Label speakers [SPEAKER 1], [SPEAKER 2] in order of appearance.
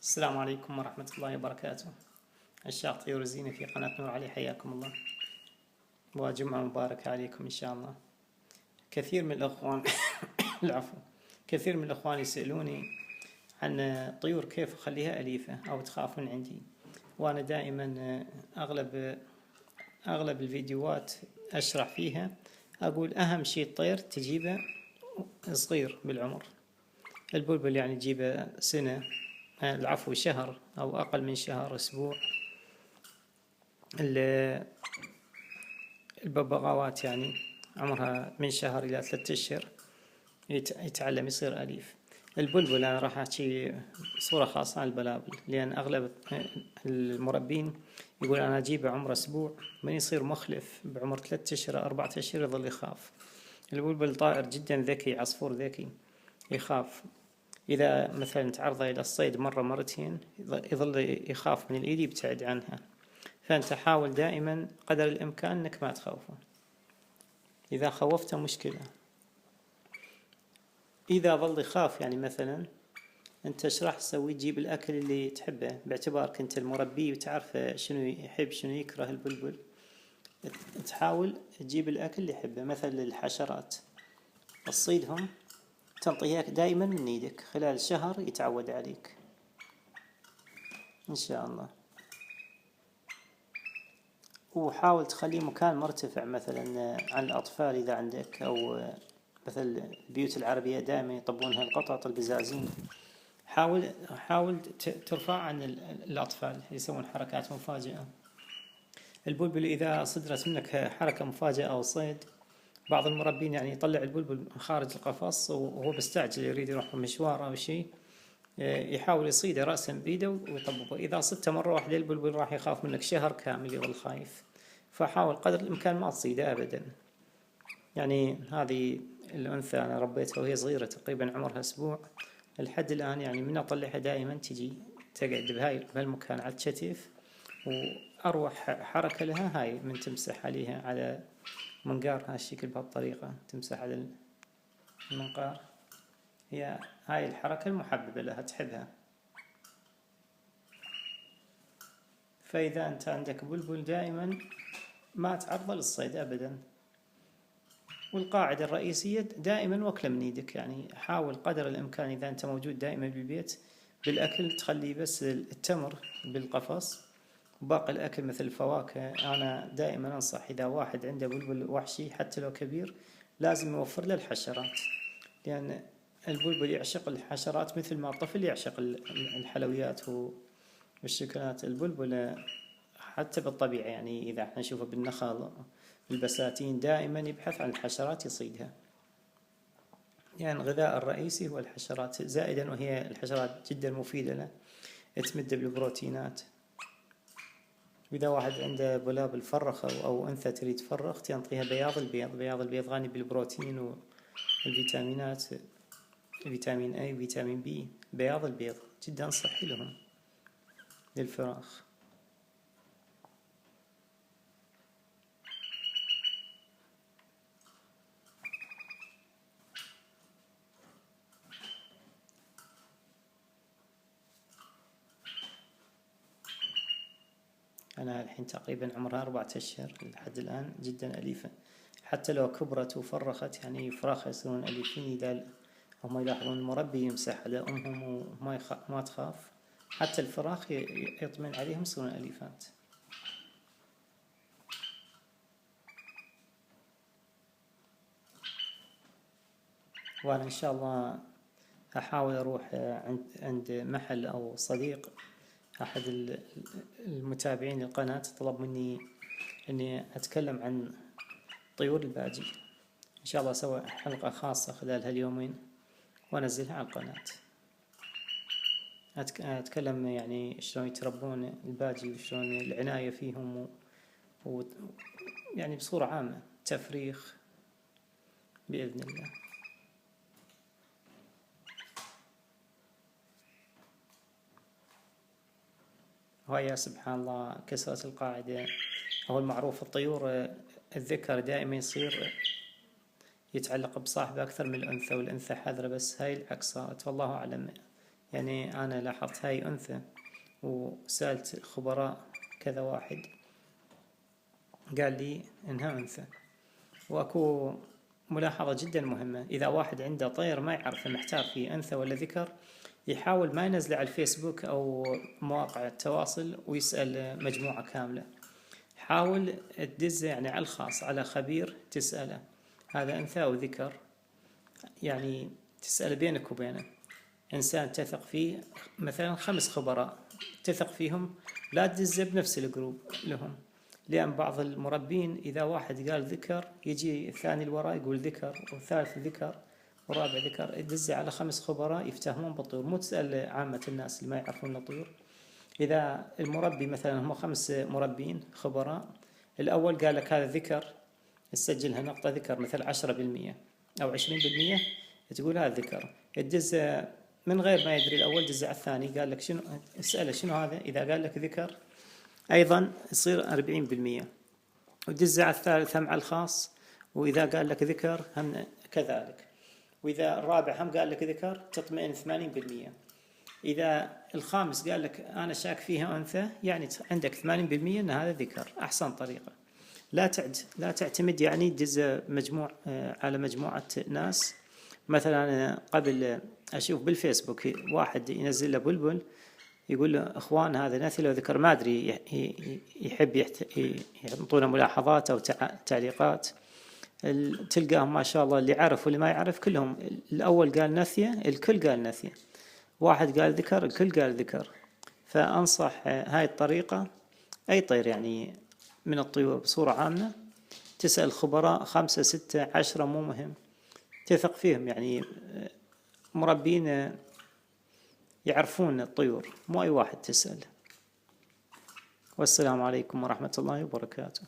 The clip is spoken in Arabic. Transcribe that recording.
[SPEAKER 1] السلام عليكم ورحمة الله وبركاته. عشاق طيور الزينة في قناة نور علي، حياكم الله وجمعة مباركة عليكم إن شاء الله. كثير من الأخوان العفو، كثير من الأخوان يسألوني عن الطيور كيف أخليها أليفة أو تخاف من عندي، وأنا دائما أغلب الفيديوهات أشرح فيها، أقول أهم شيء الطير تجيبه صغير بالعمر. البلبل يعني تجيبه سنة، العفو شهر أو أقل من شهر، أسبوع. الببغاوات يعني عمرها من شهر إلى 3 أشهر يتعلم يصير أليف. البلبل أنا راح أحكي صورة خاصة عن البلابل، لأن أغلب المربين يقول أنا أجيبه عمره أسبوع، من يصير مخلف بعمر 3 أشهر 4 أشهر يظل يخاف. البلبل طائر جدا ذكي، عصفور ذكي، يخاف إذا مثلا تعرض إلى الصيد مرة مرتين يظل يخاف من الإيد، يبتعد عنها. فأنت حاول دائما قدر الإمكان أنك ما تخوفه، إذا خوفته مشكلة. إذا ظل يخاف يعني مثلا أنت ايش راح تسوي؟ تجيب الأكل اللي تحبه، باعتبارك أنت المربي وتعرف شنو يحب شنو يكره البلبل. تحاول تجيب الأكل اللي يحبه، مثلا الحشرات تصيدهم تنطيها دائما من ايدك، خلال شهر يتعود عليك إن شاء الله. وحاول تخليه مكان مرتفع مثلا عن الأطفال إذا عندك، أو مثل البيوت العربية دائما يطبونها القطط البزازين، حاول ترفع عن الأطفال يسوون حركات مفاجئة. البلبل إذا صدرت منك حركة مفاجئة أو صيد، بعض المربين يعني يطلع البلبل خارج القفص وهو بيستعجل يريد يروح مشوار أو شيء، يحاول يصيده رأسا بيده ويطبقه. إذا صدته مرة واحدة البلبل راح يخاف منك شهر كامل، يظل خايف. فحاول قدر الإمكان ما تصيده أبدا. يعني هذه الأنثى أنا ربيتها وهي صغيرة تقريبا عمرها أسبوع، الحد الآن يعني من أطلعها دائما تجي تقعد بهالمكان على الكتف، وأروح حركة لها هاي من تمسح عليها على منقار هالشكل، بهالطريقة تمسح على المنقار، هي هاي الحركة المحببة لها تحبها. فإذا أنت عندك بلبل دائما ما تعرضه للصيد أبدا. والقاعدة الرئيسية دائما وكله من ايدك، يعني حاول قدر الإمكان إذا أنت موجود دائما بالبيت بالأكل تخلي بس التمر بالقفص، وباقي الأكل مثل الفواكه. أنا دائما أنصح إذا واحد عنده بلبل وحشي حتى لو كبير لازم يوفر له الحشرات، لأن البلبل يعشق الحشرات مثل ما الطفل يعشق الحلويات والشوكولات. البلبل حتى بالطبيعة يعني إذا احنا نشوفه بالنخل البساتين دائما يبحث عن الحشرات يصيدها، يعني الغذاء الرئيسي هو الحشرات، زائدا وهي الحشرات جدا مفيدة له، تمد بالبروتينات. وإذا واحد عنده بلابل فرخ أو أنثى تريد تفرخ تنطيها بياض البيض. بياض البيض غني بالبروتين والفيتامينات، فيتامين A وفيتامين B. بياض البيض جدا صحي لهم للفراخ. أنا الحين تقريبا عمرها 4 أشهر لحد الآن، جدا أليفة. حتى لو كبرت وفرخت يعني فراخ يصيرون أليفين إذا هم يلاحظون المربي يمسح على أمهم وما تخاف، حتى الفراخ يطمن عليهم يصيرون أليفات. وأنا إن شاء الله أحاول أروح عند محل أو صديق، أحد المتابعين للقناة طلب مني أني أتكلم عن طيور الباجي. إن شاء الله أسوي حلقة خاصة خلال هاليومين وأنزلها على القناة، أتكلم يعني شلون يتربون الباجي وشلون العناية فيهم يعني بصورة عامة تفريخ بإذن الله. وهي سبحان الله كسرت القاعدة. هو المعروف الطيور الذكر دائما يصير يتعلق بصاحبه أكثر من الأنثى، والأنثى حذرة، بس هاي العكس صارت والله أعلم. يعني أنا لاحظت هاي أنثى، وسألت خبراء كذا واحد قال لي إنها أنثى. وأكو ملاحظة جدا مهمة، إذا واحد عنده طير ما يعرف محتار فيه أنثى ولا ذكر، يحاول ما ينزله على الفيسبوك أو مواقع التواصل ويسأل مجموعة كاملة. حاول تدزه يعني على الخاص، على خبير تسأله هذا أنثى أو ذكر، يعني تسأله بينك وبينه، إنسان تثق فيه، مثلا 5 خبراء تثق فيهم، لا تدزه بنفس الجروب لهم، لأن بعض المربين إذا واحد قال ذكر يجي الثاني اللي وراه يقول ذكر، والثالث ذكر، ورابع ذكر، يدزه على 5 خبراء يفتهمون بالطيور، مو تسأل عامة الناس اللي ما يعرفون الطيور. إذا المربي مثلا هم 5 مربين خبراء، الأول قال لك هذا ذكر، تسجلها نقطة ذكر مثل 10% أو 20%، تقول هذا ذكر، تدز من غير ما يدري الأول، دز على الثاني قال لك شنو، اسأله شنو هذا، إذا قال لك ذكر أيضا يصير 40%، ودز على الثالث هم على الخاص، وإذا قال لك ذكر هم كذلك، وإذا الرابع هم قال لك ذكر تطمئن 80%. إذا الخامس قال لك أنا شاك فيها أنثى، يعني عندك 80% أن هذا ذكر. أحسن طريقة، لا تعتمد يعني تدز على مجموعة ناس. مثلا أنا قبل أشوف بالفيسبوك واحد ينزل له بلبل، يقول له أخوان هذا نثي لو ذكر، ما أدري يحب يعطونه ملاحظات أو تعليقات، تلقاهم ما شاء الله اللي يعرف واللي ما يعرف كلهم، الأول قال نثية الكل قال نثية، واحد قال ذكر الكل قال ذكر. فأنصح هاي الطريقة، أي طير يعني من الطيور بصورة عامة تسأل خبراء 5 6 10، مو مهم، تثق فيهم، يعني مربين يعرفون الطيور، مو أي واحد تسأل. والسلام عليكم ورحمة الله وبركاته.